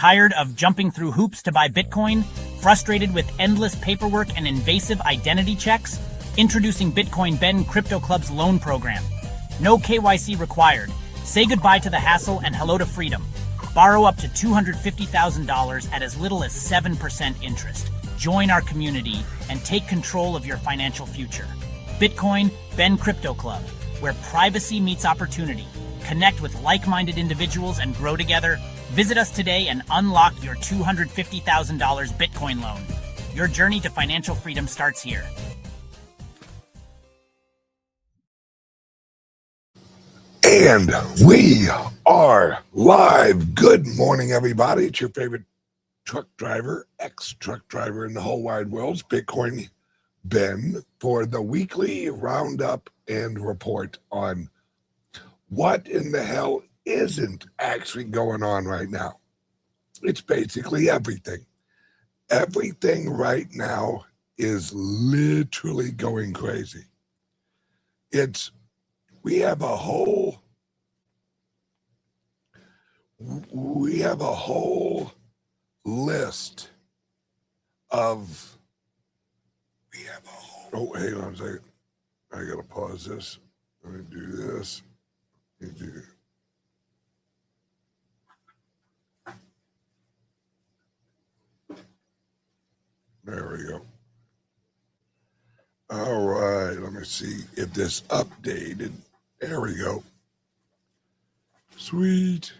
Tired of jumping through hoops to buy Bitcoin? Frustrated with endless paperwork and invasive identity checks? Introducing Bitcoin Ben Crypto Club's loan program. No KYC required. Say goodbye to the hassle and hello to freedom. Borrow up to $250,000 at as little as 7% interest. Join our community and take control of your financial future. Bitcoin Ben Crypto Club, where privacy meets opportunity. Connect with like-minded individuals and grow together. Visit us today and unlock your $250,000 Bitcoin loan. Your journey to financial freedom starts here. And we are live. Good morning, everybody. It's your favorite truck driver, ex-truck driver in the whole wide world, Bitcoin Ben, for the weekly roundup and report on what in the hell isn't actually going on right now. It's basically everything. Everything right now is literally going crazy. We have a whole list of, oh, hang on a second. I gotta pause this. Let me do this. There we go. All right, let me see if this updated. There we go. Sweet.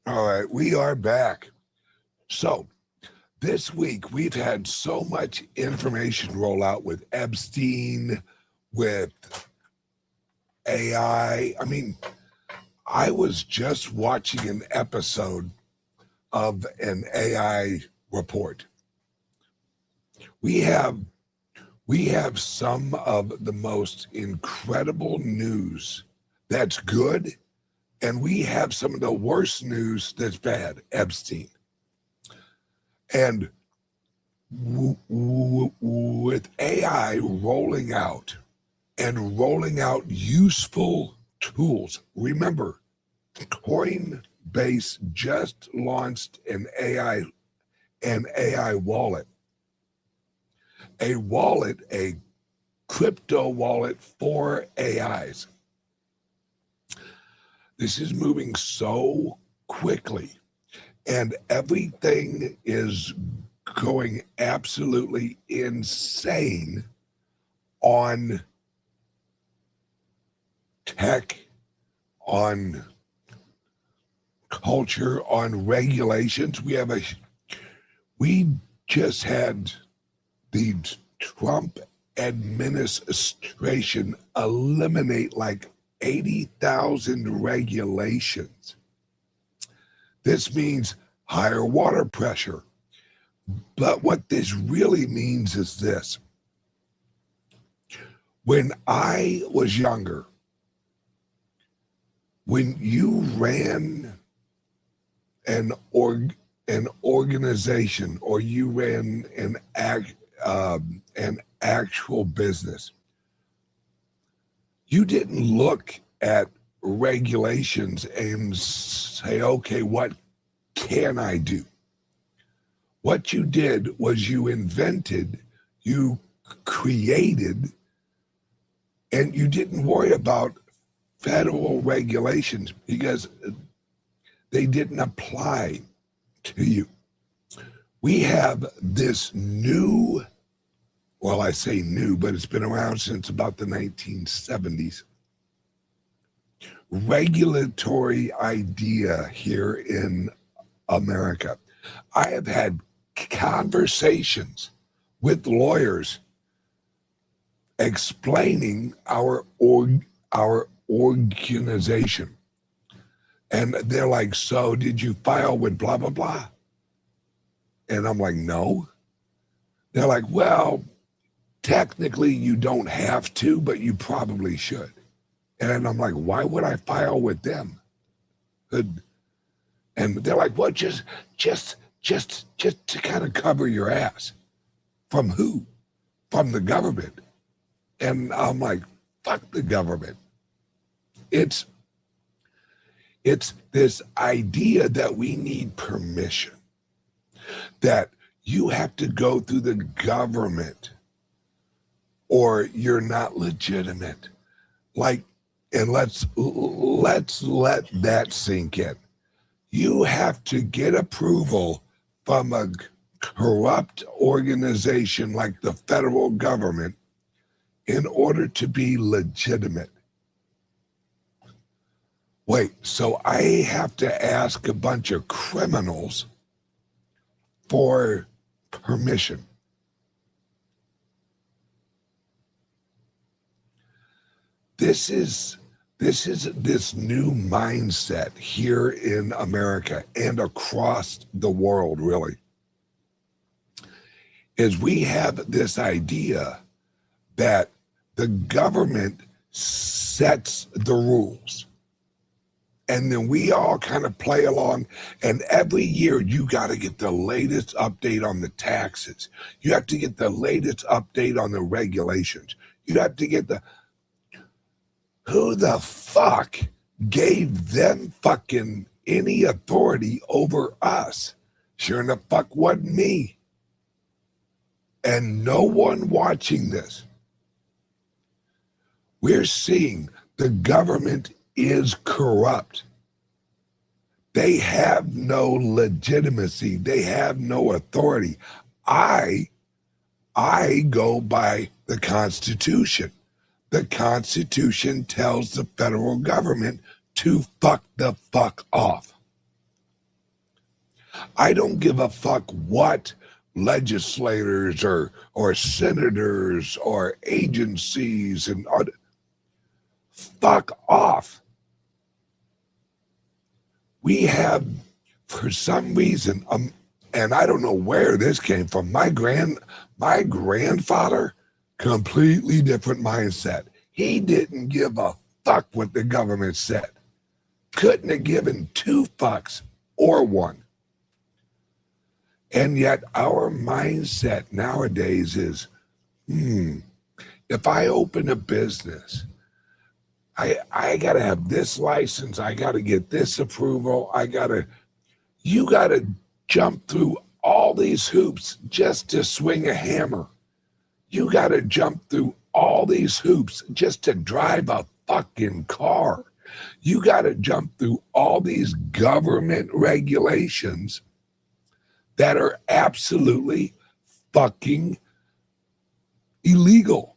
All right, we are back. So this week we've had so much information roll out with Epstein, with AI. I mean, I was just watching an episode of an AI report. We have some of the most incredible news that's good, and we have some of the worst news that's bad, Epstein. And with AI rolling out useful tools, remember, Coinbase just launched an AI wallet. A crypto wallet for AIs. This is moving so quickly, and everything is going absolutely insane on tech, on culture, on regulations. We just had the Trump administration eliminate like 80,000 regulations. This means higher water pressure. But what this really means is this. When I was younger, when you ran an organization or you ran an actual business, you didn't look at regulations and say, okay, what can I do? What you did was you invented, you created, and you didn't worry about federal regulations because they didn't apply to you. We have this new, well, I say new, but it's been around since about the 1970s, regulatory idea here in America. I have had conversations with lawyers explaining our organization. And they're like, so did you file with blah, blah, blah? And I'm like, no. They're like, well, technically you don't have to, but you probably should. And I'm like, why would I file with them? And they're like, well, just to kind of cover your ass. From who? From the government. And I'm like, fuck the government. It's It's this idea that we need permission, that you have to go through the government or you're not legitimate. Like, and let's let that sink in. You have to get approval from a corrupt organization like the federal government in order to be legitimate. Wait, so I have to ask a bunch of criminals for permission? This is this new mindset here in America and across the world, really, is we have this idea that the government sets the rules. And then we all kind of play along. And every year you got to get the latest update on the taxes. You have to get the latest update on the regulations. You have to get who the fuck gave them fucking any authority over us? Sure enough, fuck wasn't me. And no one watching this. We're seeing the government is corrupt. They have no legitimacy. They have no authority. I go by the Constitution. The Constitution tells the federal government to fuck the fuck off. I don't give a fuck what legislators or senators or agencies and fuck off. We have, for some reason, and I don't know where this came from, my grandfather, completely different mindset. He didn't give a fuck what the government said. Couldn't have given two fucks or one. And yet our mindset nowadays is, if I open a business, I got to have this license, I got to get this approval, you got to jump through all these hoops just to swing a hammer. You got to jump through all these hoops just to drive a fucking car. You got to jump through all these government regulations that are absolutely fucking illegal.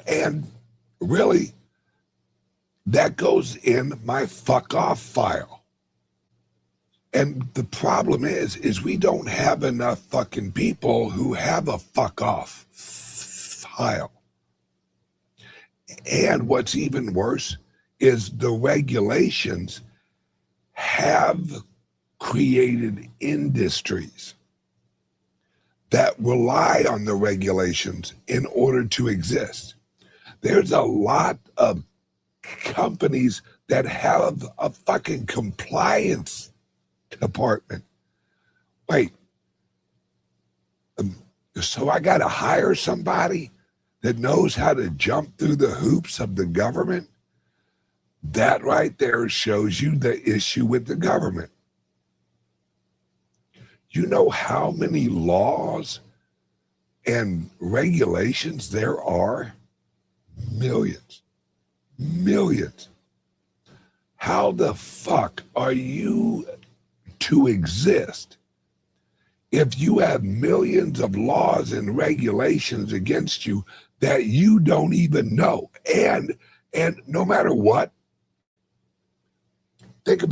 And really, that goes in my fuck off file. And the problem is we don't have enough fucking people who have a fuck off file. And what's even worse is the regulations have created industries that rely on the regulations in order to exist. There's a lot of companies that have a fucking compliance department. Wait, so I got to hire somebody that knows how to jump through the hoops of the government? That right there shows you the issue with the government. You know how many laws and regulations there are? Millions. How the fuck are you to exist if you have millions of laws and regulations against you that you don't even know? And no matter what, think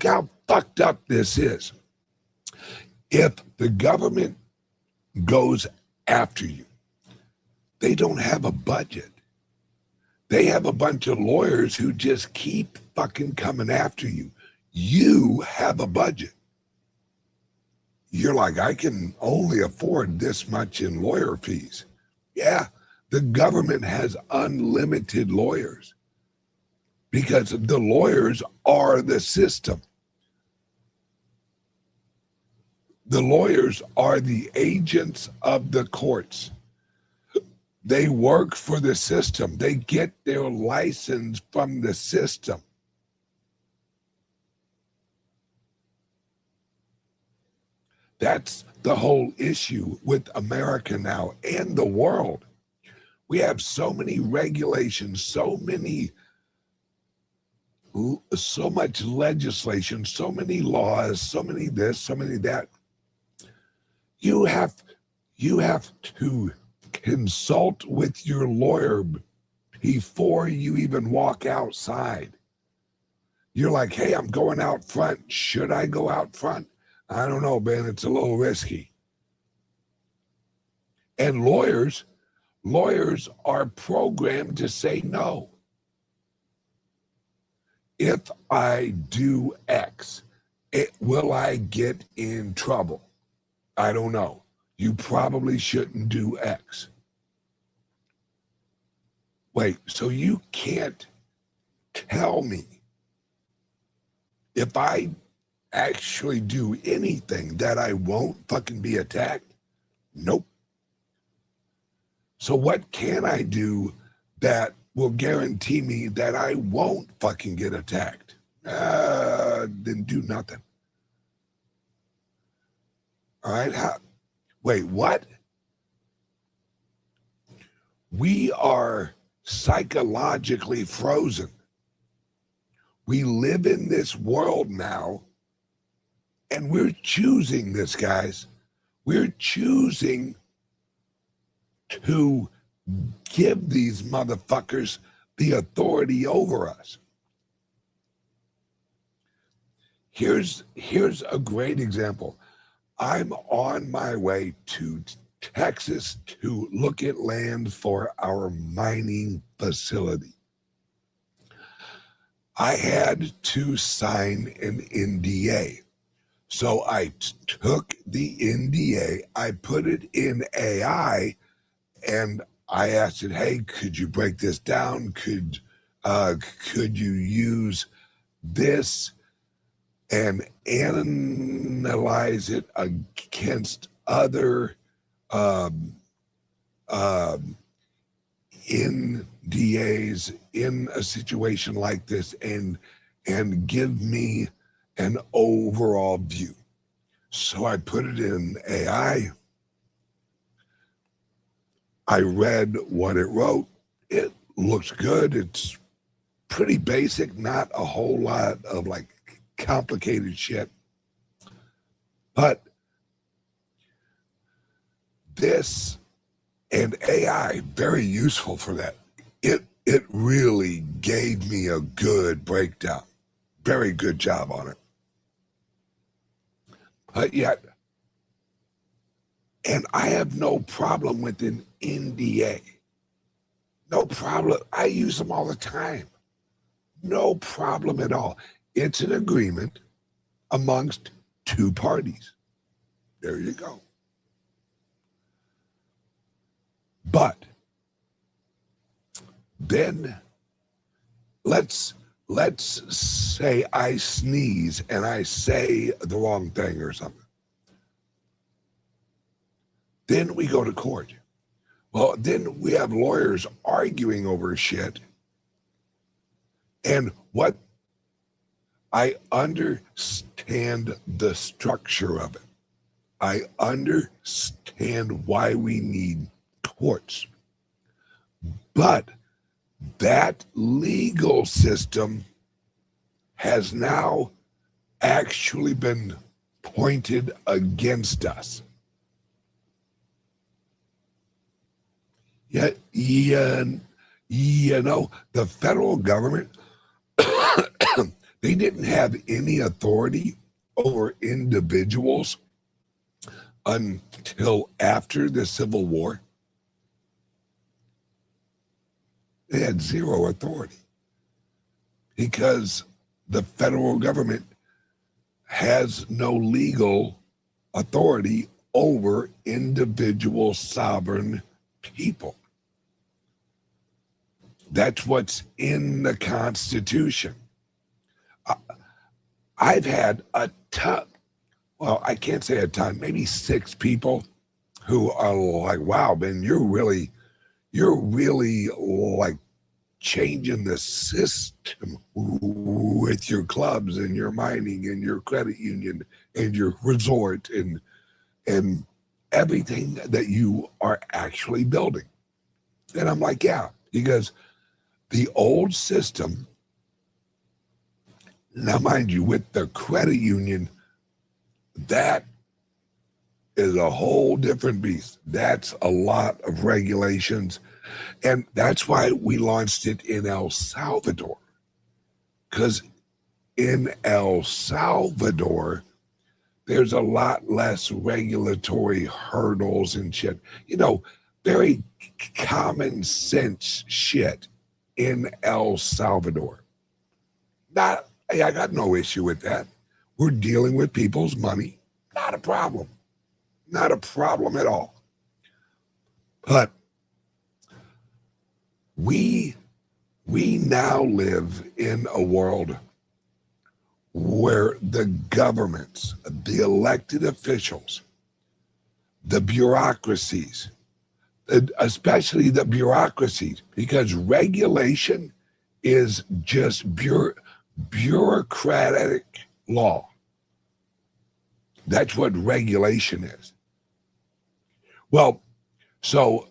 how fucked up this is. If the government goes after you, they don't have a budget. They have a bunch of lawyers who just keep fucking coming after you. You have a budget. You're like, I can only afford this much in lawyer fees. Yeah, the government has unlimited lawyers because the lawyers are the system. The lawyers are the agents of the courts. They work for the system. They get their license from the system. That's the whole issue with America now and the world. We have so many regulations, so much legislation, so many laws, so many this, so many that. You have to consult with your lawyer before you even walk outside. You're like, hey, I'm going out front. Should I go out front? I don't know, man. It's a little risky. And lawyers are programmed to say no. If I do X, will I get in trouble? I don't know. You probably shouldn't do X. Wait, so you can't tell me if I actually do anything that I won't fucking be attacked? Nope. So what can I do that will guarantee me that I won't fucking get attacked? Then do nothing. All right? Wait, what? We are psychologically frozen. We live in this world now, and we're choosing this, guys. We're choosing to give these motherfuckers the authority over us. Here's a great example. I'm on my way to Texas to look at land for our mining facility. I had to sign an NDA. So I took the NDA, I put it in AI, and I asked it, hey, could you break this down? Could you use this and analyze it against other NDAs in a situation like this and give me an overall view? So I put it in AI. I read what it wrote. It looks good. It's pretty basic, not a whole lot of like complicated shit. But this and AI, very useful for that. It really gave me a good breakdown. Very good job on it. But yet, and I have no problem with an NDA. No problem. I use them all the time. No problem at all. It's an agreement amongst two parties. There you go. But then let's say I sneeze and I say the wrong thing or something. Then we go to court. Well, then we have lawyers arguing over shit. And what I understand the structure of it. I understand why we need courts. But that legal system has now actually been pointed against us. Yet, you know, the federal government, they didn't have any authority over individuals until after the Civil War. They had zero authority because the federal government has no legal authority over individual sovereign people. That's what's in the Constitution. I've had a ton, well, I can't say a ton, maybe 6 people who are like, wow, man, you're you're really like changing the system with your clubs and your mining and your credit union and your resort and everything that you are actually building. And I'm like, yeah, because the old system, now mind you, with the credit union, that is a whole different beast. That's a lot of regulations. And that's why we launched it in El Salvador. Because in El Salvador, there's a lot less regulatory hurdles and shit. You know, very common sense shit in El Salvador. I got no issue with that. We're dealing with people's money. Not a problem. Not a problem at all. But we now live in a world where the governments, the elected officials, the bureaucracies, especially the bureaucracies, because regulation is just bureaucratic law. That's what regulation is. Well, so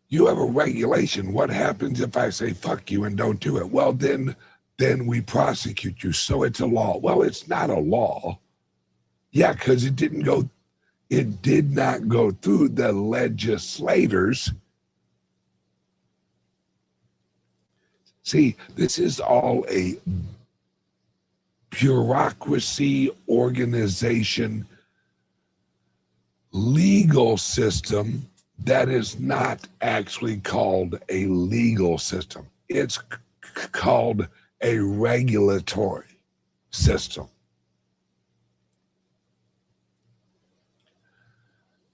you have a regulation. What happens if I say fuck you and don't do it? Well, then we prosecute you. So it's a law. Well, it's not a law. Yeah, because it did not go through the legislators. See, this is all a bureaucracy, organization, legal system that is not actually called a legal system. It's called a regulatory system.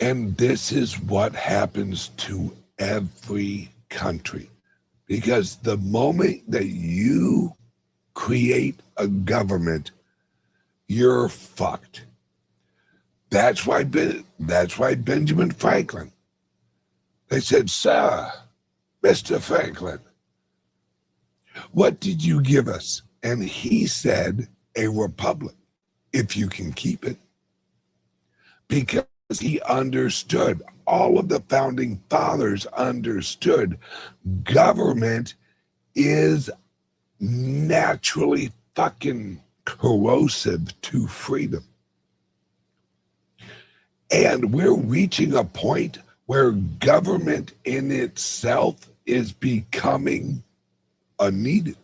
And this is what happens to every country. Because the moment that you create a government, you're fucked. That's why Benjamin Franklin, they said, "Sir, Mr. Franklin, what did you give us?" And he said, "A republic, if you can keep it." Because he understood, all of the founding fathers understood, government is naturally fucking corrosive to freedom. And we're reaching a point where government in itself is becoming unneeded.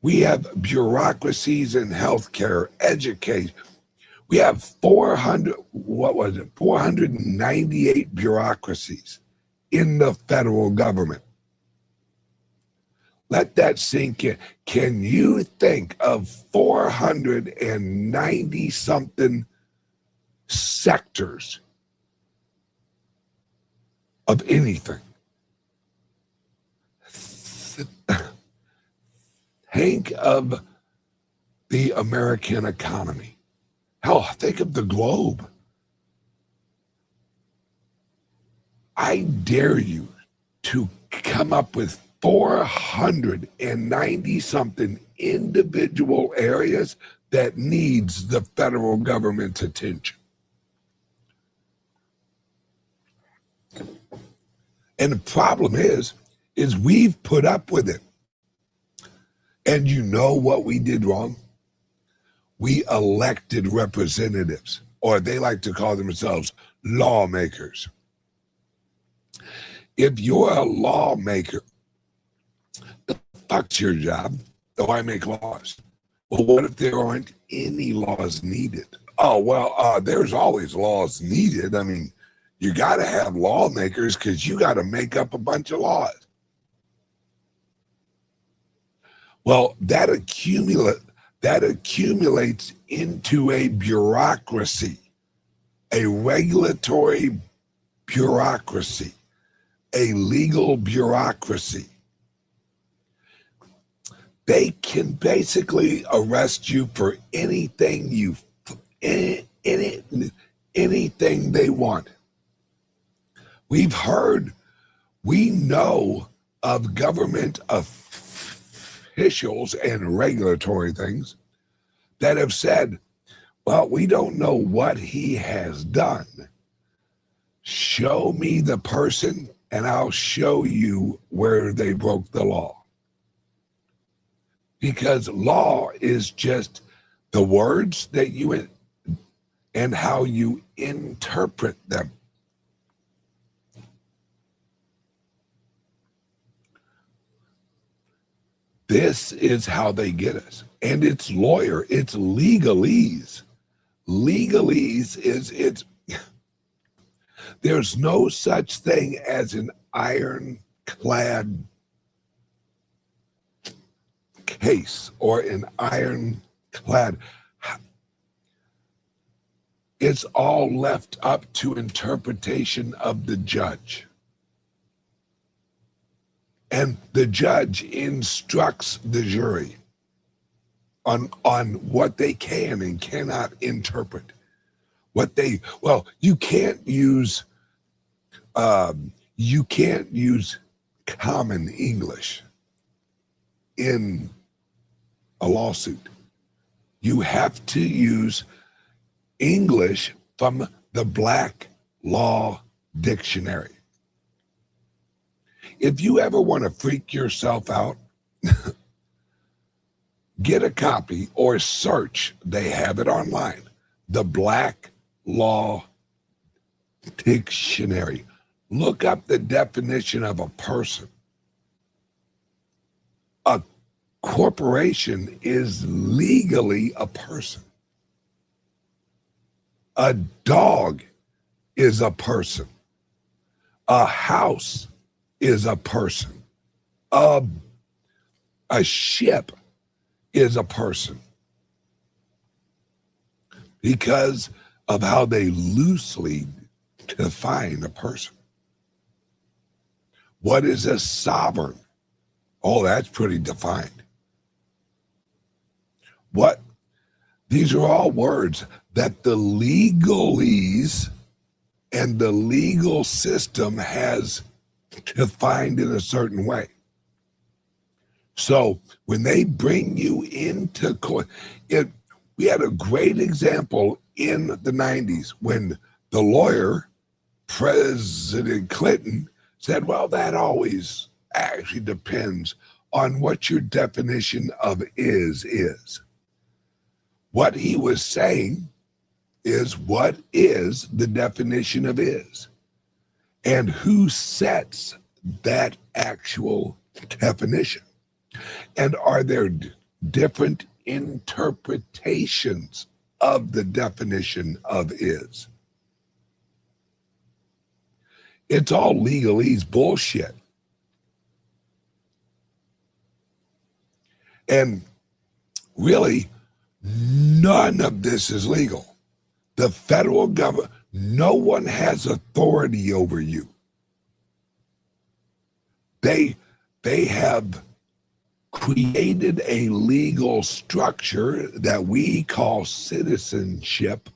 We have bureaucracies in healthcare, education. We have 498 bureaucracies in the federal government. Let that sink in. Can you think of 490 something sectors of anything? Think of the American economy. Hell, think of the globe. I dare you to come up with 490 something individual areas that needs the federal government's attention. And the problem is we've put up with it. And you know what we did wrong? We elected representatives, or they like to call themselves lawmakers. If you're a lawmaker, the fuck's your job? Oh, I make laws. Well, what if there aren't any laws needed? Oh, well, there's always laws needed. I mean, you got to have lawmakers because you got to make up a bunch of laws. Well, that accumulates into a bureaucracy, a regulatory bureaucracy, a legal bureaucracy. They can basically arrest you for anything anything they want. We know of government officials and regulatory things that have said, well, we don't know what he has done. Show me the person and I'll show you where they broke the law. Because law is just the words that you and how you interpret them. This is how they get us. And it's legalese. Legalese is there's no such thing as an ironclad case or an ironclad. It's all left up to interpretation of the judge. And the judge instructs the jury on what they can and cannot interpret. You can't use common English in a lawsuit. You have to use English from the Black Law Dictionary. If you ever want to freak yourself out, get a copy or search, they have it online, the Black Law Dictionary. Look up the definition of a person. A corporation is legally a person. A dog is a person. A house is a person. A ship is a person. Because of how they loosely define a person. What is a sovereign? Oh, that's pretty defined. These are all words that the legalese and the legal system has defined in a certain way. So when they bring you into court, we had a great example in the 90s when the lawyer, President Clinton, said, well, that always actually depends on what your definition of is. What he was saying is, what is the definition of is? And who sets that actual definition? And are there different interpretations of the definition of is? It's all legalese bullshit. And really, none of this is legal. The federal government, no one has authority over you. They have created a legal structure that we call citizenship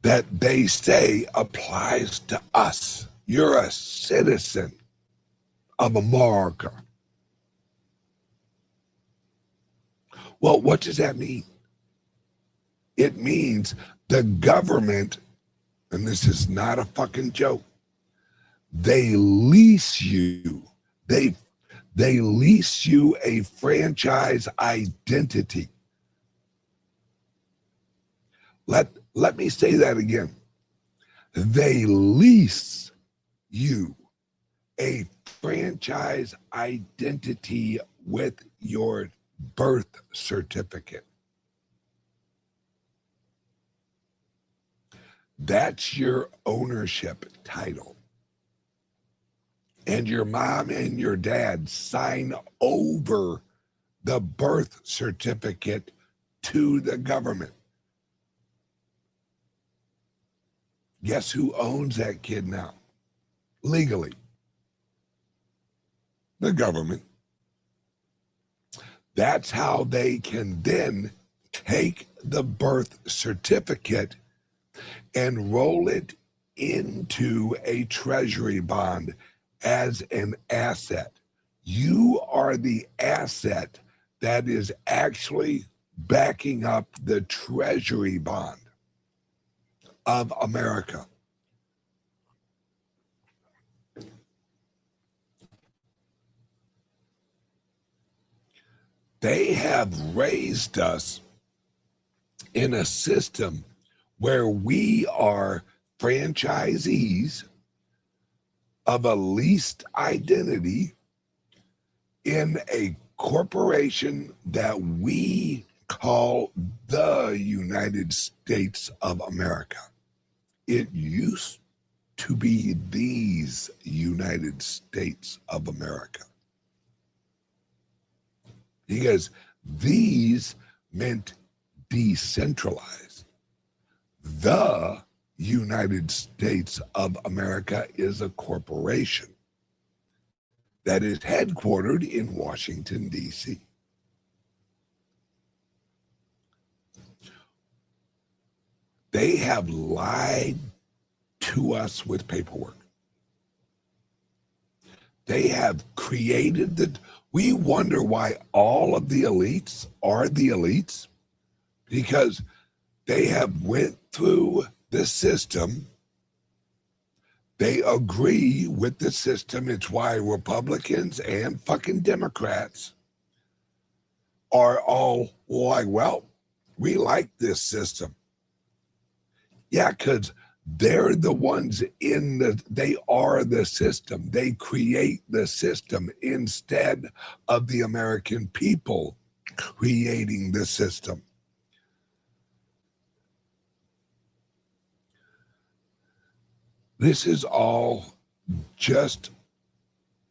that they say applies to us. You're a citizen of America. Well, what does that mean? It means the government, and this is not a fucking joke, they lease you. They lease you a franchise identity. Let me say that again. They lease you a franchise identity with your birth certificate. That's your ownership title. And your mom and your dad sign over the birth certificate to the government. Guess who owns that kid now? Legally. The government. That's how they can then take the birth certificate and roll it into a treasury bond as an asset. You are the asset that is actually backing up the treasury bond of America. They have raised us in a system where we are franchisees of a leased identity in a corporation that we call the United States of America. It used to be these United States of America, because these meant decentralized. The United States of America is a corporation that is headquartered in Washington, D.C. They have lied to us with paperwork. They have created we wonder why all of the elites are the elites, because they have went through the system. They agree with the system. It's why Republicans and fucking Democrats are all like, well, we like this system. Yeah, because they're the ones they are the system. They create the system instead of the American people creating the system. This is all just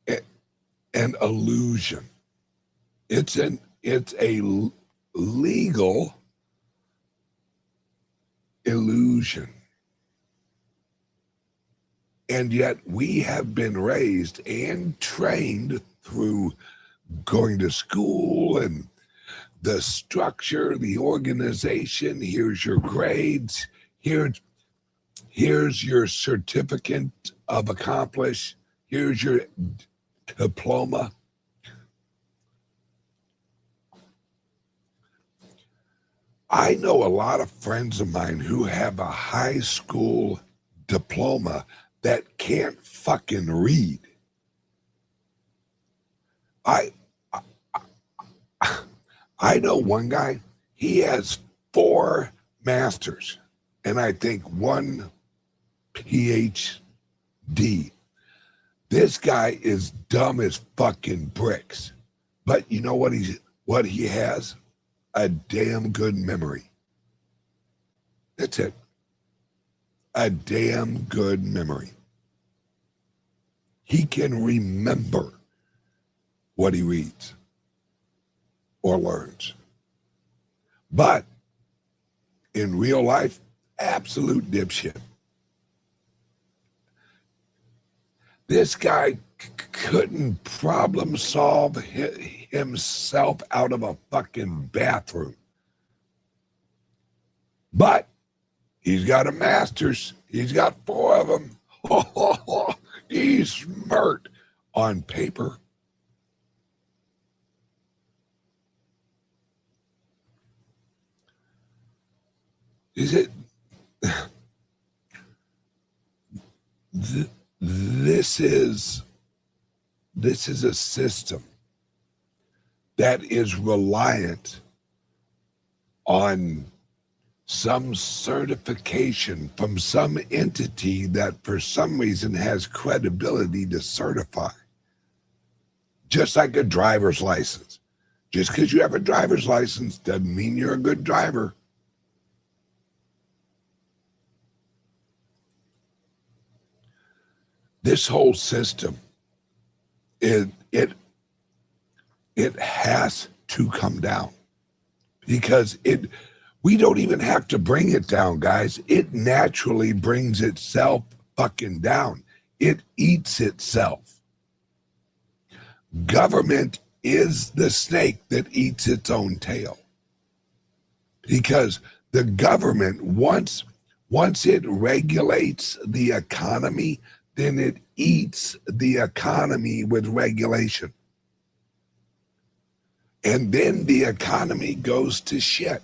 an illusion. It's a legal illusion. And yet we have been raised and trained through going to school and the structure, the organization. Here's your grades. Here's your certificate of accomplish. Here's your diploma. I know a lot of friends of mine who have a high school diploma that can't fucking read. I know one guy, he has 4 masters and I think 1 PhD. This guy is dumb as fucking bricks. But you know what he has? A damn good memory. That's it. A damn good memory. He can remember what he reads or learns. But in real life, absolute dipshit. This guy couldn't problem solve himself out of a fucking bathroom. But he's got a master's. He's got 4 of them. He's smart on paper. Is it? This is a system that is reliant on some certification from some entity that for some reason has credibility to certify. Just like a driver's license. Just because you have a driver's license doesn't mean you're a good driver. This whole system, it has to come down, because we don't even have to bring it down, guys. It naturally brings itself fucking down. It eats itself. Government is the snake that eats its own tail, because the government, once Once it regulates the economy, then it eats the economy with regulation. And then the economy goes to shit,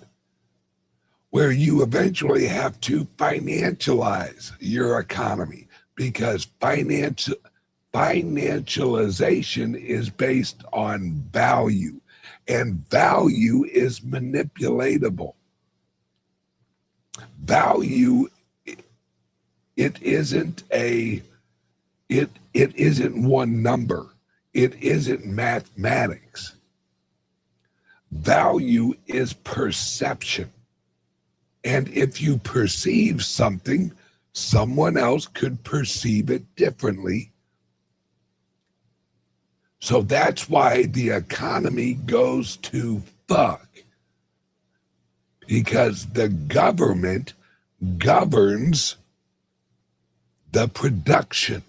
where you eventually have to financialize your economy, because financialization is based on value, and value is manipulatable. Value, it isn't one number. It isn't mathematics. Value is perception. And if you perceive something, someone else could perceive it differently. So that's why the economy goes to fuck. Because the government governs the production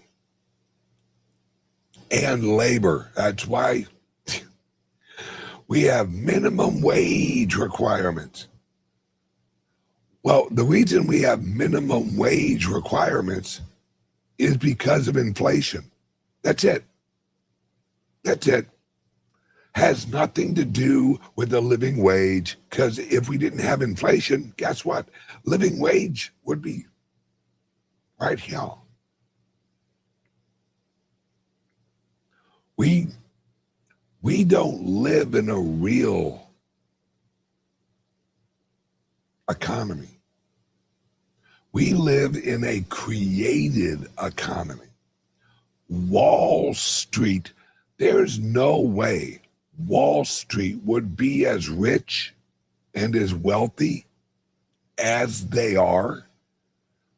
and labor. That's why we have minimum wage requirements. Well, the reason we have minimum wage requirements is because of inflation. That's it. That's it. Has nothing to do with the living wage, because if we didn't have inflation, guess what? Living wage would be right here. We don't live in a real economy. We live in a created economy. Wall Street, there's no way Wall Street would be as rich and as wealthy as they are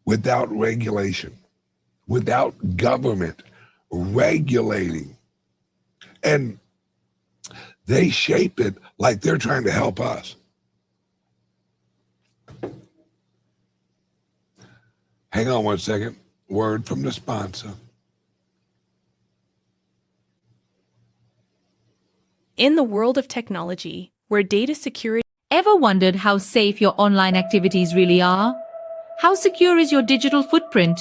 without regulation, without government regulating. And they shape it like they're trying to help us. Hang on one second. Word from the sponsor. In the world of technology, where data security... Ever wondered how safe your online activities really are? How secure is your digital footprint?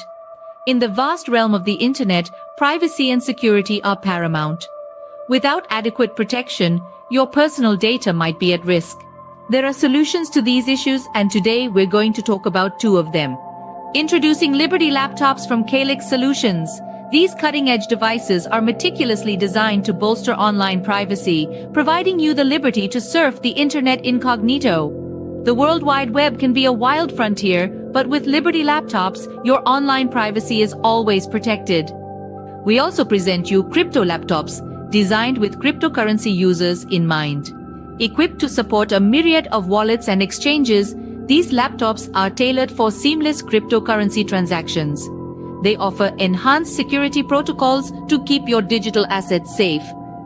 In the vast realm of the internet, privacy and security are paramount. Without adequate protection, your personal data might be at risk. There are solutions to these issues, and today we're going to talk about two of them. Introducing Liberty laptops from Calyx Solutions. These cutting-edge devices are meticulously designed to bolster online privacy, providing you the liberty to surf the internet incognito. The World Wide Web can be a wild frontier, but with Liberty laptops, your online privacy is always protected. We also present you crypto laptops, designed with cryptocurrency users in mind. Equipped to support a myriad of wallets and exchanges, these laptops are tailored for seamless cryptocurrency transactions. They offer enhanced security protocols to keep your digital assets safe.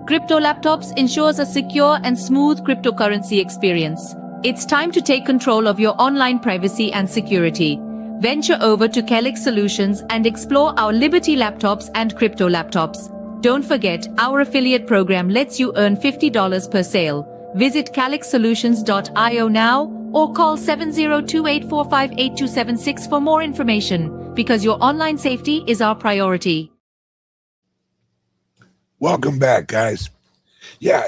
Crypto laptops ensures a secure and smooth cryptocurrency experience. It's time to take control of your online privacy and security. Venture over to Calyx Solutions and explore our Liberty laptops and crypto laptops. Don't forget, our affiliate program lets you earn $50 per sale. Visit calyxsolutions.io now or call 7028458276 for more information, because your online safety is our priority. Welcome back, guys. Yeah,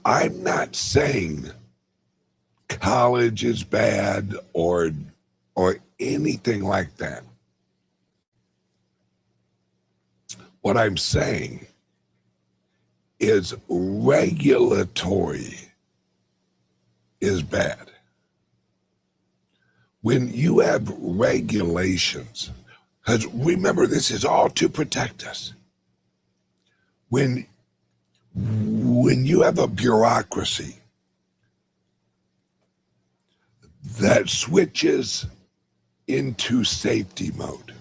I'm not saying college is bad or anything like that. What I'm saying is regulatory is bad. When you have regulations, because remember, this is all to protect us. When you have a bureaucracy that switches into safety mode,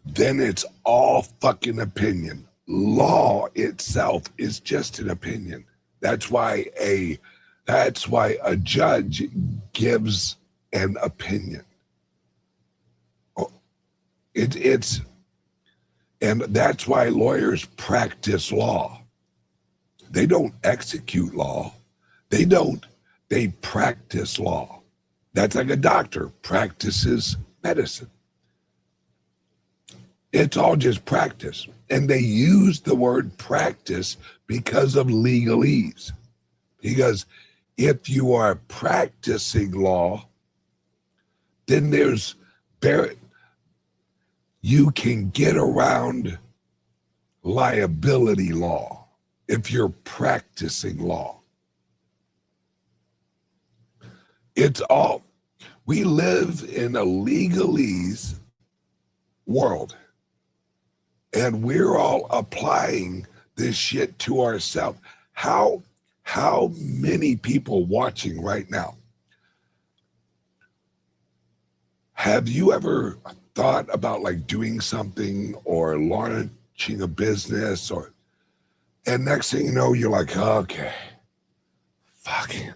then it's all fucking opinion. Law itself is just an opinion. That's why a judge gives an opinion. And that's why lawyers practice law. They don't execute law. They don't. They practice law. That's like a doctor practices medicine. It's all just practice. And they use the word practice because of legalese. Because if you are practicing law, then you can get around liability law if you're practicing law. We live in a legalese world, and we're all applying this shit to ourselves. How many people watching right now, have you ever thought about like doing something or launching a business, and next thing you know, you're like, okay, fuck it.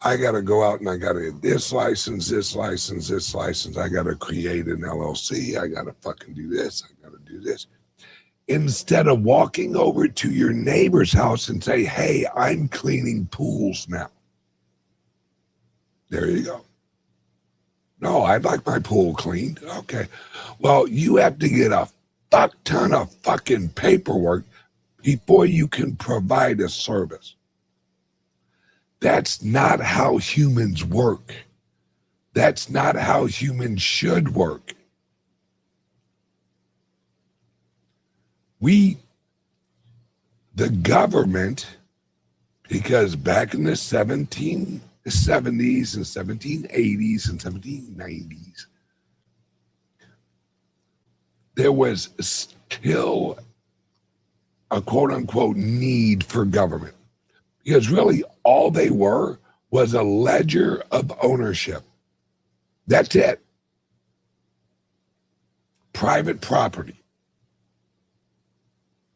I got to go out and I got to get this license. I got to create an LLC. I got to fucking do this. I got to do this. Instead of walking over to your neighbor's house and say, hey, I'm cleaning pools now. There you go. No, I'd like my pool cleaned. Okay. Well, you have to get a fuck ton of fucking paperwork before you can provide a service. That's not how humans work. That's not how humans should work. The government, because back in the 1770s and 1780s and 1790s, there was still a quote unquote need for government. Because really all they were was a ledger of ownership. That's it. Private property.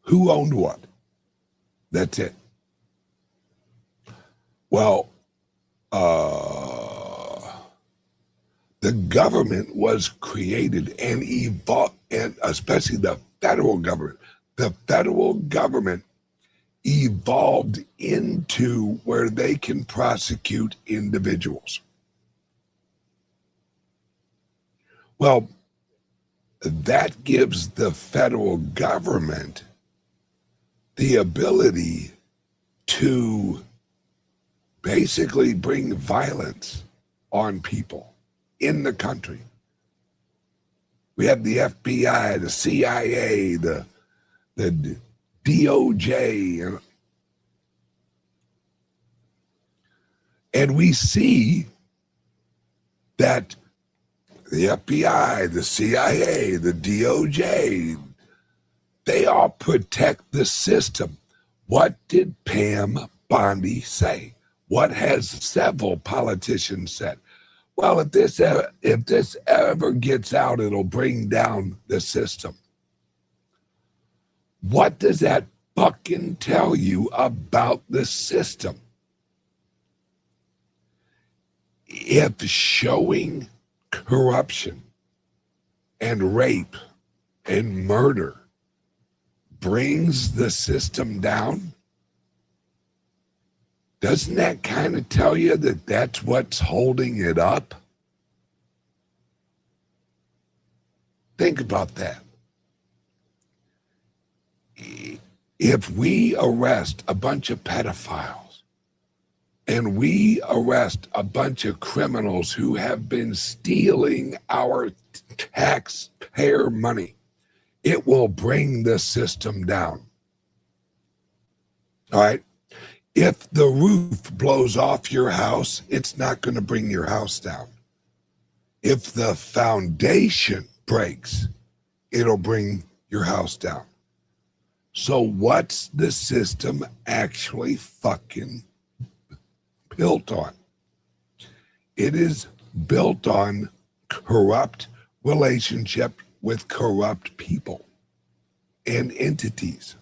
Who owned what? That's it. Well, the government was created and evolved, and especially the federal government. The federal government evolved into where they can prosecute individuals. Well, that gives the federal government the ability to basically bring violence on people in the country. We have the FBI, the CIA, the DOJ, and we see that the FBI, the CIA, the DOJ, they all protect the system. What did Pam Bondi say? What has several politicians said? Well, if this ever gets out, it'll bring down the system. What does that fucking tell you about the system? If showing corruption and rape and murder brings the system down, doesn't that kind of tell you that that's what's holding it up? Think about that. If we arrest a bunch of pedophiles and we arrest a bunch of criminals who have been stealing our taxpayer money, it will bring the system down. All right? If the roof blows off your house, it's not going to bring your house down. If the foundation breaks, it'll bring your house down. So what's the system actually fucking built on? It is built on corrupt relationship with corrupt people and entities.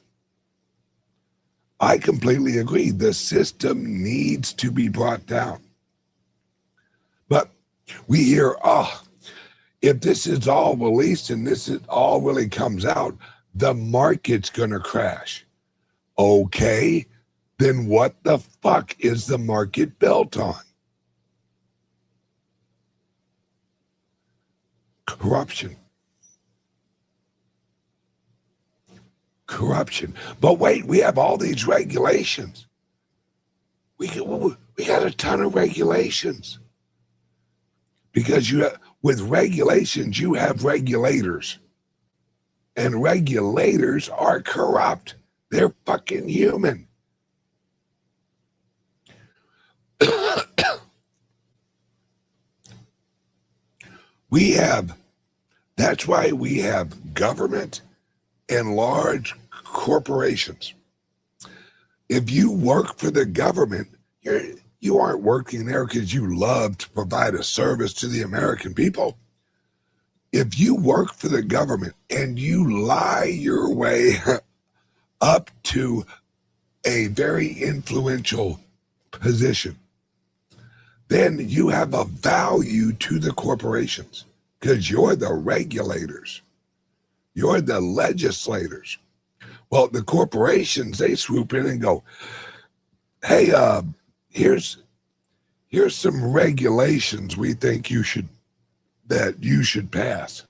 I completely agree. The system needs to be brought down. But we hear, if this is all released and this is all really comes out, the market's going to crash. Okay, then what the fuck is the market built on? Corruption. Corruption. But wait, we have all these regulations. We got a ton of regulations. Because with regulations, you have regulators. And regulators are corrupt. They're fucking human. That's why we have government and large corporations. If you work for the government, you aren't working there because you love to provide a service to the American people. If you work for the government and you lie your way up to a very influential position, then you have a value to the corporations because you're the regulators. You're the legislators. Well, the corporations, they swoop in and go, hey, here's some regulations we think you should pass.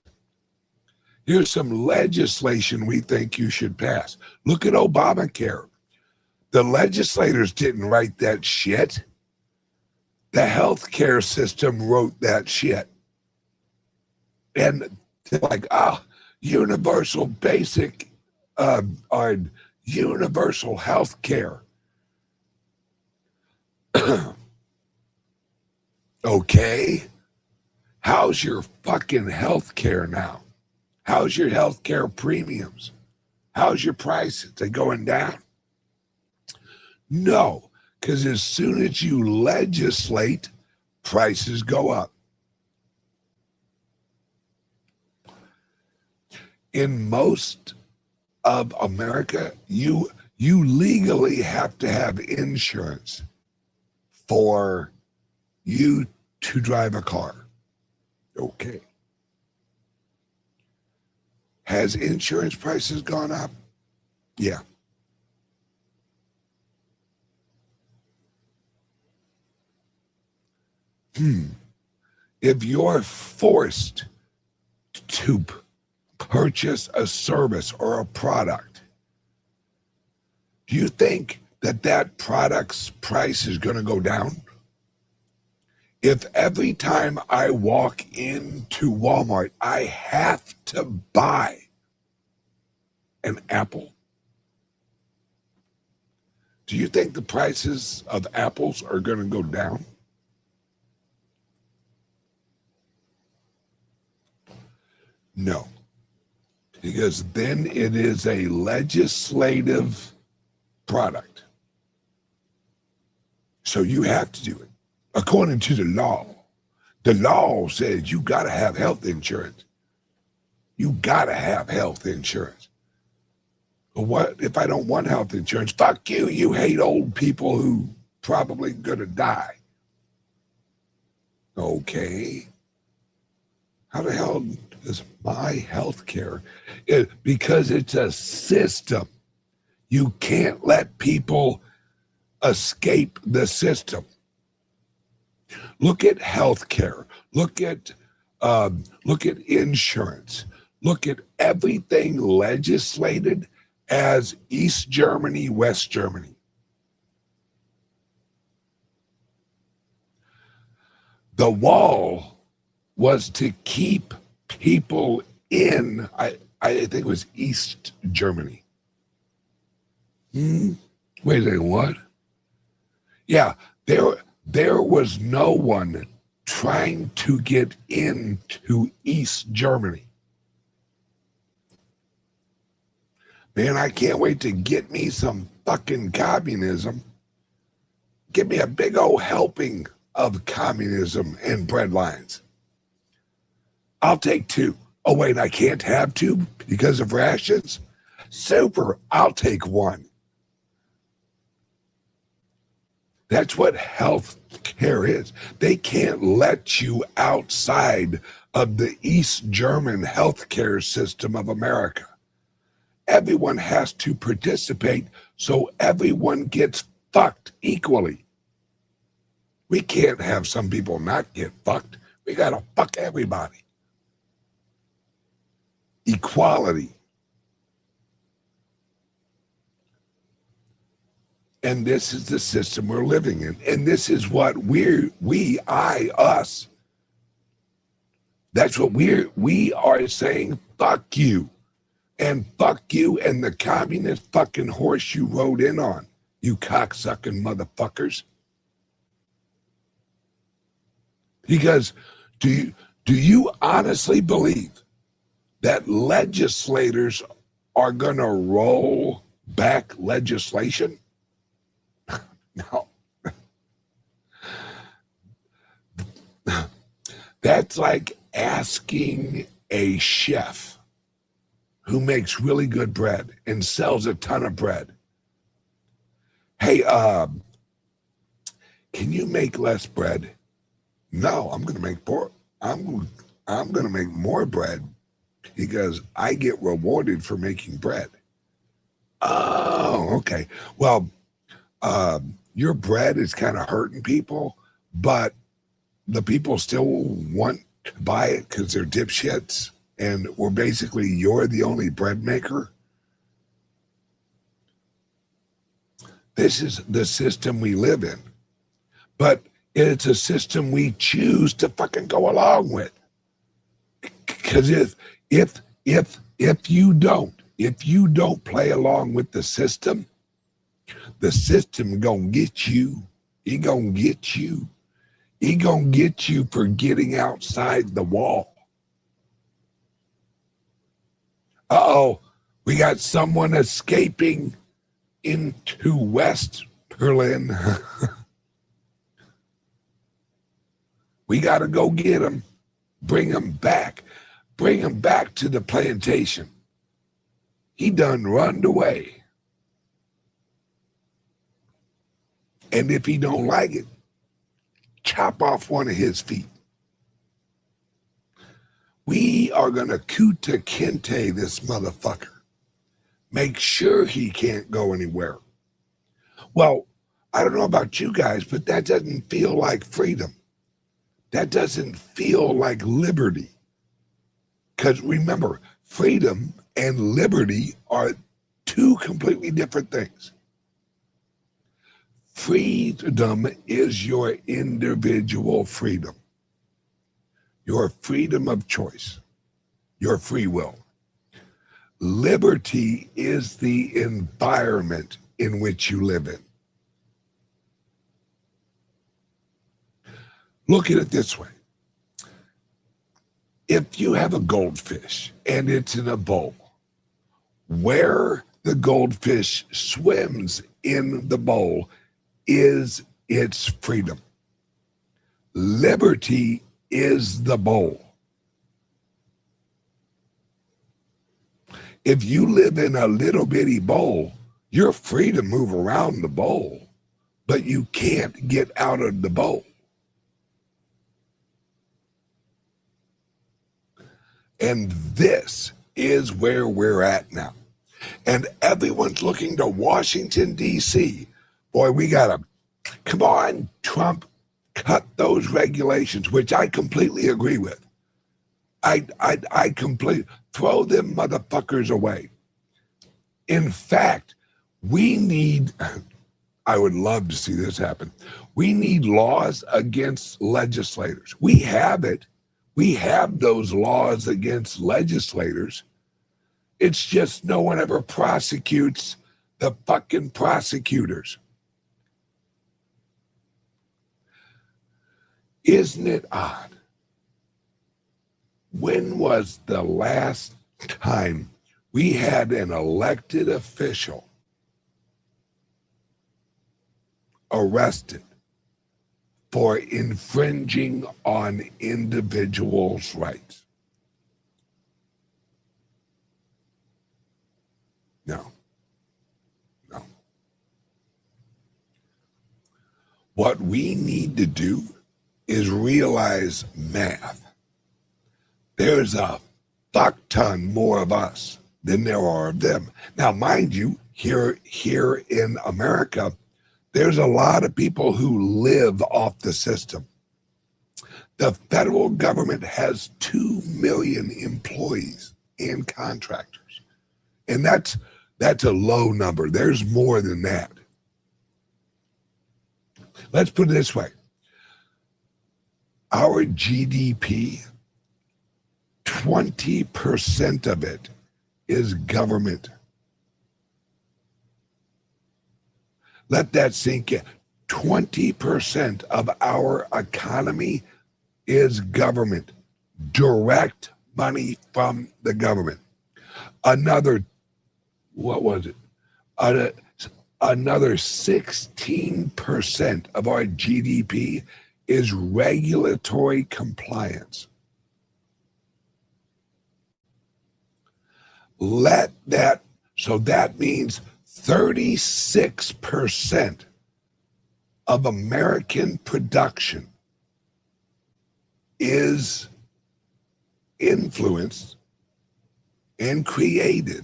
Here's some legislation we think you should pass. Look at Obamacare. The legislators didn't write that shit. The healthcare system wrote that shit. And they're like, universal basic, universal health care. Okay. How's your fucking health care now? How's your health care premiums? How's your prices? They going down? No, because as soon as you legislate, prices go up. In most of America, you legally have to have insurance for you to drive a car. Okay. Has insurance prices gone up? Yeah. If you're forced to purchase a service or a product, do you think that product's price is going to go down? If every time I walk into Walmart, I have to buy an apple, do you think the prices of apples are going to go down? No, because then it is a legislative product. So you have to do it. According to the law says you got to have health insurance. You got to have health insurance. But what if I don't want health insurance? Fuck you. You hate old people who probably going to die. Okay. How the hell is my health care? Because it's a system. You can't let people escape the system. Look at healthcare. Look at insurance. Look at everything legislated as East Germany, West Germany. The wall was to keep people in. I think it was East Germany. Wait a second, what? Yeah, there was no one trying to get into East Germany. Man, I can't wait to get me some fucking communism. Give me a big old helping of communism and bread lines. I'll take 2. Oh, wait, I can't have 2 because of rations? Super, I'll take 1. That's what health care is. They can't let you outside of the East German healthcare system of America. Everyone has to participate so everyone gets fucked equally. We can't have some people not get fucked. We got to fuck everybody. Equality. And this is the system we're living in. And this is what us. That's what we are saying, fuck you. And fuck you and the communist fucking horse you rode in on, you cocksucking motherfuckers. Because do you honestly believe that legislators are going to roll back legislation? No. That's like asking a chef who makes really good bread and sells a ton of bread, hey, can you make less bread? No, I'm going to make more. I'm going to make more bread because I get rewarded for making bread. Oh, okay. Well, your bread is kind of hurting people, but the people still want to buy it because they're dipshits, and you're the only bread maker. This is the system we live in, but it's a system we choose to fucking go along with. Because if you don't play along with the system gonna get you. He gonna get you. He gonna get you for getting outside the wall. Uh-oh, we got someone escaping into West Berlin. We got to go get him, bring him back to the plantation. He done runned away. And if he don't like it, chop off one of his feet. We are going to Kunta Kinte this motherfucker. Make sure he can't go anywhere. Well, I don't know about you guys, but that doesn't feel like freedom. That doesn't feel like liberty. Because remember, freedom and liberty are two completely different things. Freedom is your individual freedom, your freedom of choice, your free will. Liberty is the environment in which you live in. Look at it this way. If you have a goldfish and it's in a bowl, where the goldfish swims in the bowl is its freedom. Liberty is the bowl. If you live in a little bitty bowl, you're free to move around the bowl, but you can't get out of the bowl. And this is where we're at now. And everyone's looking to Washington, D.C. Boy, we got to, come on, Trump, cut those regulations, which I completely agree with. I completely, throw them motherfuckers away. In fact, we need, I would love to see this happen. We need laws against legislators. We have it. We have those laws against legislators. It's just no one ever prosecutes the fucking prosecutors. Isn't it odd? When was the last time we had an elected official arrested for infringing on individuals' rights? No. What we need to do is realize math. There's a fuck ton more of us than there are of them. Now, mind you, here in America, There's a lot of people who live off the system. The federal government has 2 million employees and contractors. And that's a low number. There's more than that. Let's put it this way. Our GDP, 20% of it is government. Let that sink in. 20% of our economy is government, direct money from the government. Another, what was it? Another 16% of our GDP is regulatory compliance. So that means 36% of American production is influenced and created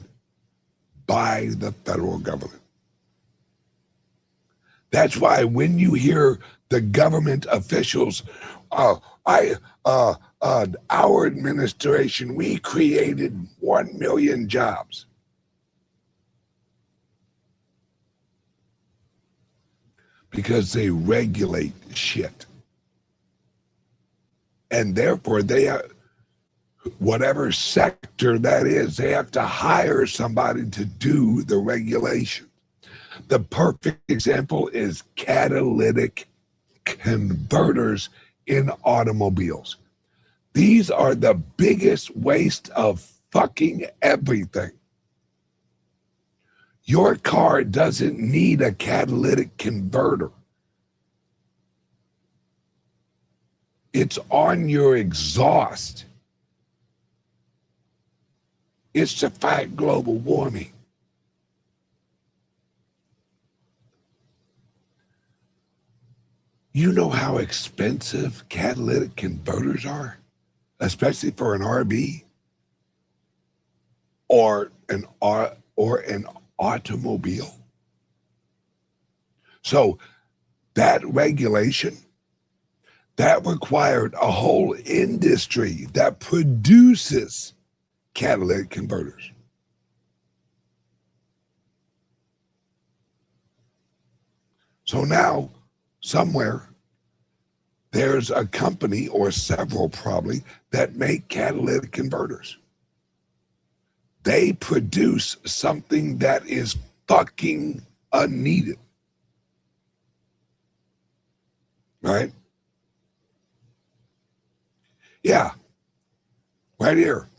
by the federal government. That's why when you hear the government officials, our administration, we created 1 million jobs. Because they regulate shit. And therefore, whatever sector that is, they have to hire somebody to do the regulation. The perfect example is catalytic converters in automobiles. These are the biggest waste of fucking everything. Your car doesn't need a catalytic converter. It's on your exhaust. It's to fight global warming. You know how expensive catalytic converters are, especially for an RV or an automobile. So that regulation, that required a whole industry that produces catalytic converters. So now, somewhere, there's a company or several probably that make catalytic converters. They produce something that is fucking unneeded. Right? Yeah. Right here.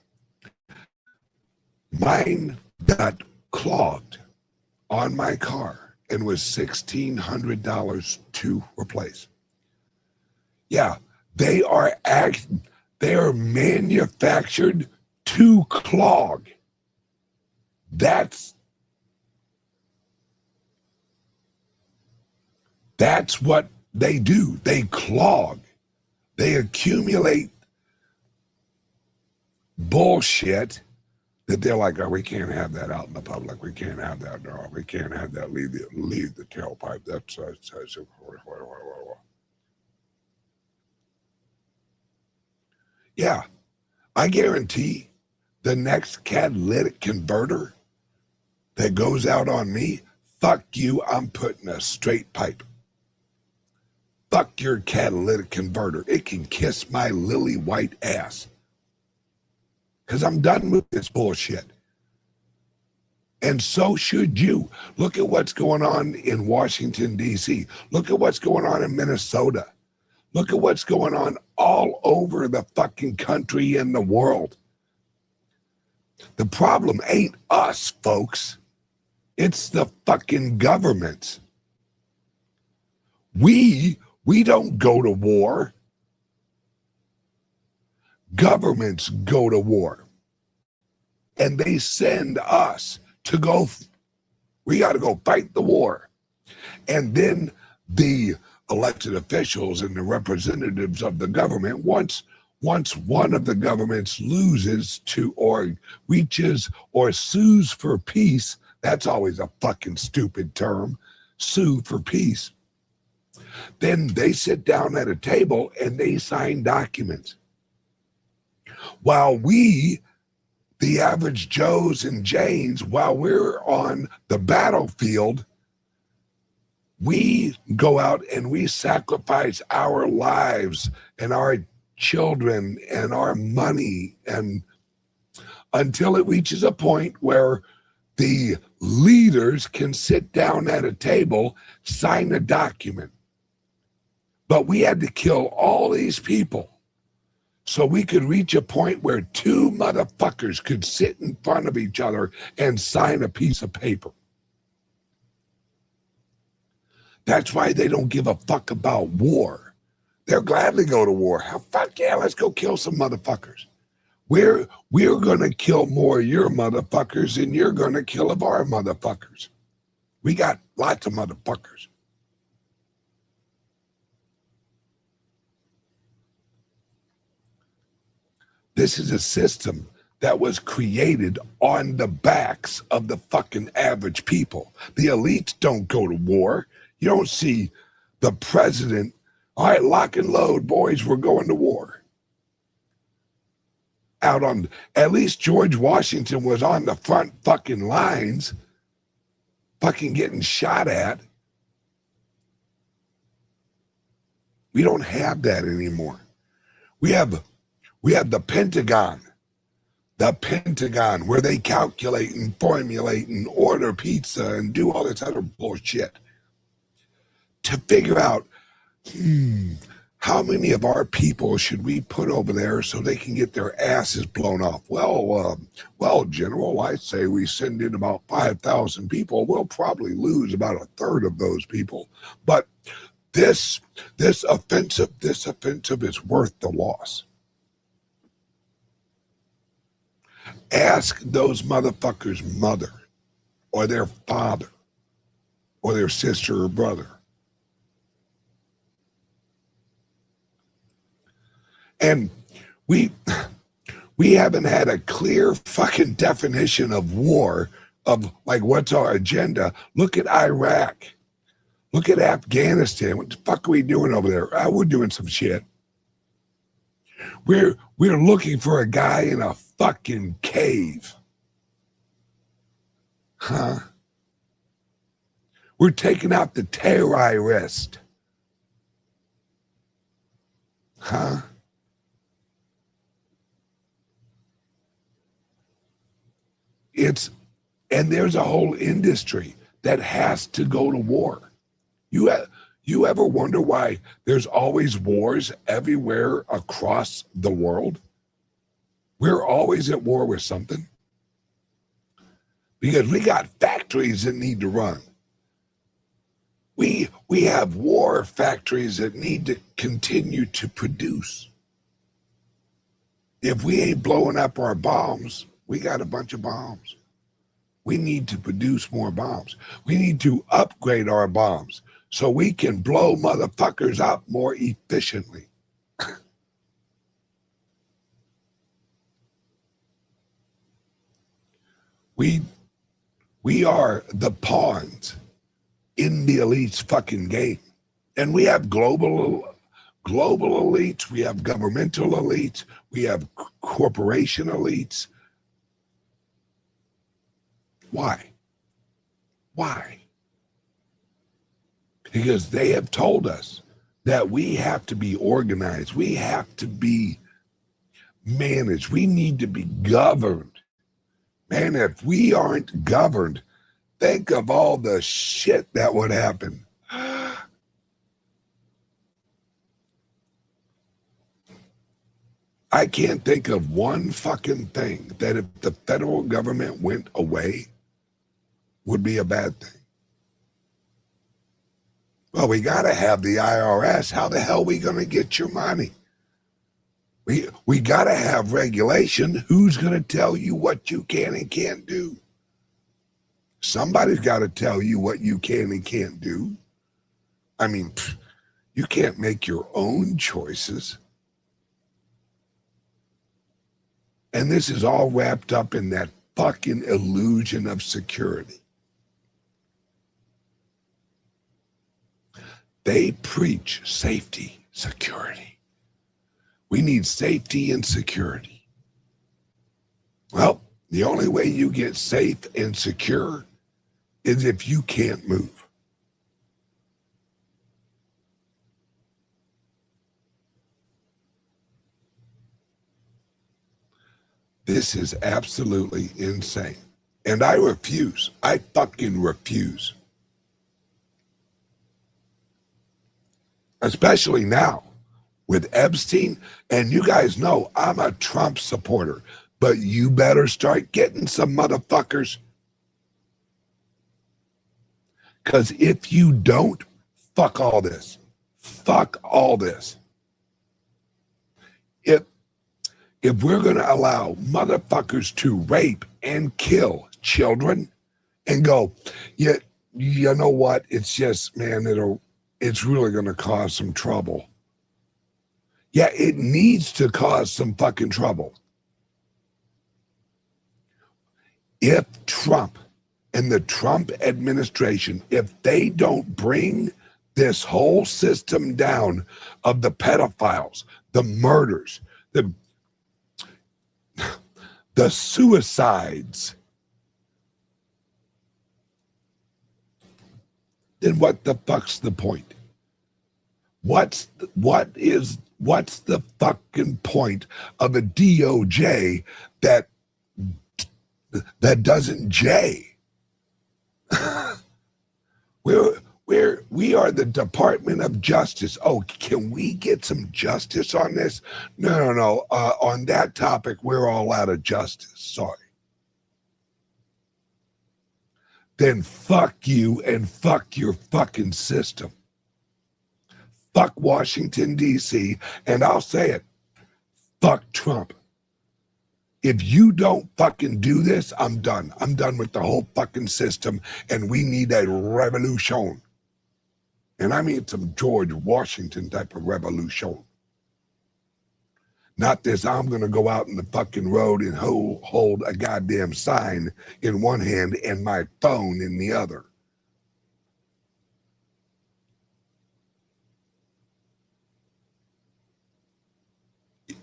Mine got clogged on my car and was $1,600 to replace. Yeah, they are manufactured to clog. That's what they do. They clog. They accumulate bullshit that they're like, oh, we can't have that out in the public. We can't have that. No, we can't have that leave the tailpipe. That's yeah, I guarantee the next catalytic converter that goes out on me, fuck you, I'm putting a straight pipe. Fuck your catalytic converter. It can kiss my lily white ass. Because I'm done with this bullshit. And so should you. Look at what's going on in Washington, D.C. Look at what's going on in Minnesota. Look at what's going on all over the fucking country and the world. The problem ain't us, folks. It's the fucking governments. We don't go to war. Governments go to war. And they send us to go, we got to go fight the war. And then the elected officials and the representatives of the government, once one of the governments loses to or reaches or sues for peace, that's always a fucking stupid term. sue for peace. Then they sit down at a table and they sign documents. While we, the average Joes and Janes, while we're on the battlefield, we go out and we sacrifice our lives and our children and our money, and until it reaches a point where the leaders can sit down at a table, sign a document. But we had to kill all these people so we could reach a point where two motherfuckers could sit in front of each other and sign a piece of paper. That's why they don't give a fuck about war. They'll gladly go to war. Fuck yeah, let's go kill some motherfuckers. We're going to kill more of your motherfuckers than you're going to kill of our motherfuckers. We got lots of motherfuckers. This is a system that was created on the backs of the fucking average people. The elites don't go to war. You don't see the president, all right, lock and load, boys, we're going to war. Out on, at least George Washington was on the front fucking lines, fucking getting shot at. We don't have that anymore. We have the Pentagon. The Pentagon, where they calculate and formulate and order pizza and do all this other bullshit to figure out, how many of our people should we put over there so they can get their asses blown off? Well, General, I say we send in about 5,000 people. We'll probably lose about a third of those people. But this offensive is worth the loss. Ask those motherfuckers' mother or their father or their sister or brother. And we haven't had a clear fucking definition of war, of like what's our agenda. Look at Iraq. Look at Afghanistan. What the fuck are we doing over there? We're doing some shit. We're looking for a guy in a fucking cave. Huh? We're taking out the terrorist. Huh? And there's a whole industry that has to go to war. You ever wonder why there's always wars everywhere across the world? We're always at war with something. Because we got factories that need to run. We have war factories that need to continue to produce. If we ain't blowing up our bombs, we got a bunch of bombs. We need to produce more bombs. We need to upgrade our bombs so we can blow motherfuckers up more efficiently. We are the pawns in the elite's fucking game. And we have global elites, we have governmental elites, we have corporation elites. Why? Because they have told us that we have to be organized. We have to be managed. We need to be governed. Man, if we aren't governed, think of all the shit that would happen. I can't think of one fucking thing that if the federal government went away would be a bad thing. Well, we got to have the IRS. How the hell are we going to get your money? We got to have regulation. Who's going to tell you what you can and can't do? Somebody's got to tell you what you can and can't do. I mean, you can't make your own choices. And this is all wrapped up in that fucking illusion of security. They preach safety, security. We need safety and security. Well, the only way you get safe and secure is if you can't move. This is absolutely insane. And I refuse. I fucking refuse. Especially now with Epstein. And you guys know I'm a Trump supporter, but you better start getting some motherfuckers. Because if you don't, fuck all this. Fuck all this. If we're going to allow motherfuckers to rape and kill children and go, yeah, you know what? It's just, man, it's really going to cause some trouble. Yeah, it needs to cause some fucking trouble. If Trump and the Trump administration, if they don't bring this whole system down of the pedophiles, the murders, the suicides, then what the fuck's the point? What's the fucking point of a DOJ that doesn't J? We are the Department of Justice. Oh, can we get some justice on this? No. On that topic, we're all out of justice. Sorry. Then fuck you and fuck your fucking system. Fuck Washington, D.C., and I'll say it. Fuck Trump. If you don't fucking do this, I'm done. I'm done with the whole fucking system, and we need a revolution. And I mean some George Washington type of revolution. Not this, I'm going to go out in the fucking road and hold a goddamn sign in one hand and my phone in the other.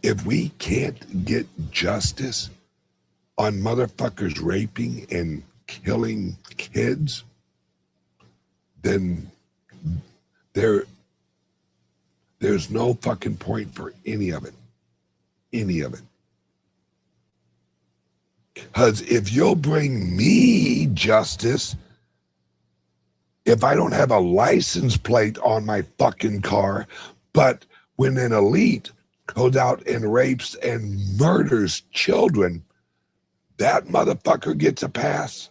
If we can't get justice on motherfuckers raping and killing kids, then there's no fucking point for any of it. Any of it. Because if you'll bring me justice, if I don't have a license plate on my fucking car, but when an elite goes out and rapes and murders children, that motherfucker gets a pass.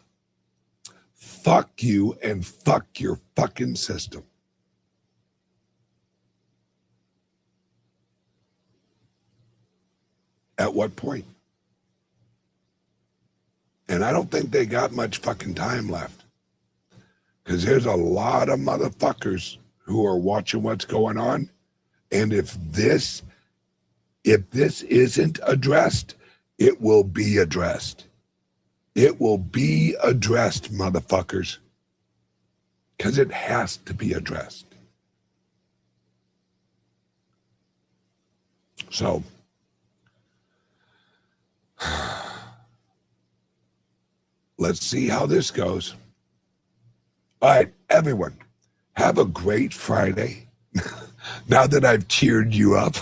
Fuck you and fuck your fucking system. At what point? And I don't think they got much fucking time left. Because there's a lot of motherfuckers who are watching what's going on. And if this isn't addressed, it will be addressed. It will be addressed, motherfuckers. Because it has to be addressed. So, let's see how this goes. All right, everyone, have a great Friday. Now that I've cheered you up.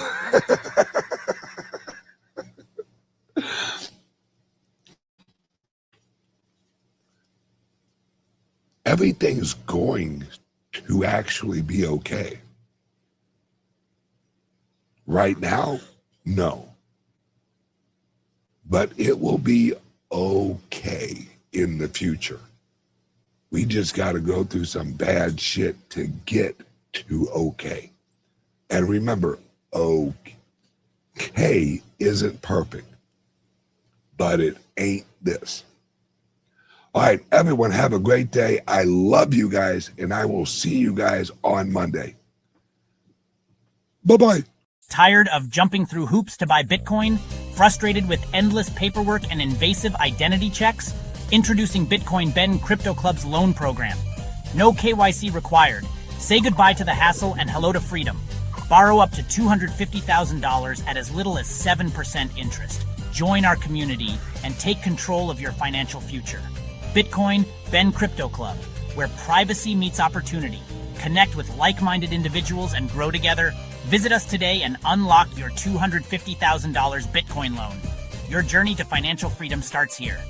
Everything's going to actually be okay. Right now, no. But it will be okay in the future. We just got to go through some bad shit to get to okay. And remember, okay isn't perfect, but it ain't this. All right, everyone, have a great day. I love you guys, and I will see you guys on Monday. Bye-bye. Tired of jumping through hoops to buy Bitcoin? Frustrated with endless paperwork and invasive identity checks? Introducing Bitcoin Ben Crypto Club's loan program. No KYC required. Say goodbye to the hassle and hello to freedom. Borrow up to $250,000 at as little as 7% interest. Join our community and take control of your financial future. Bitcoin Ben Crypto Club, where privacy meets opportunity. Connect with like-minded individuals and grow together. Visit us today and unlock your $250,000 Bitcoin loan. Your journey to financial freedom starts here.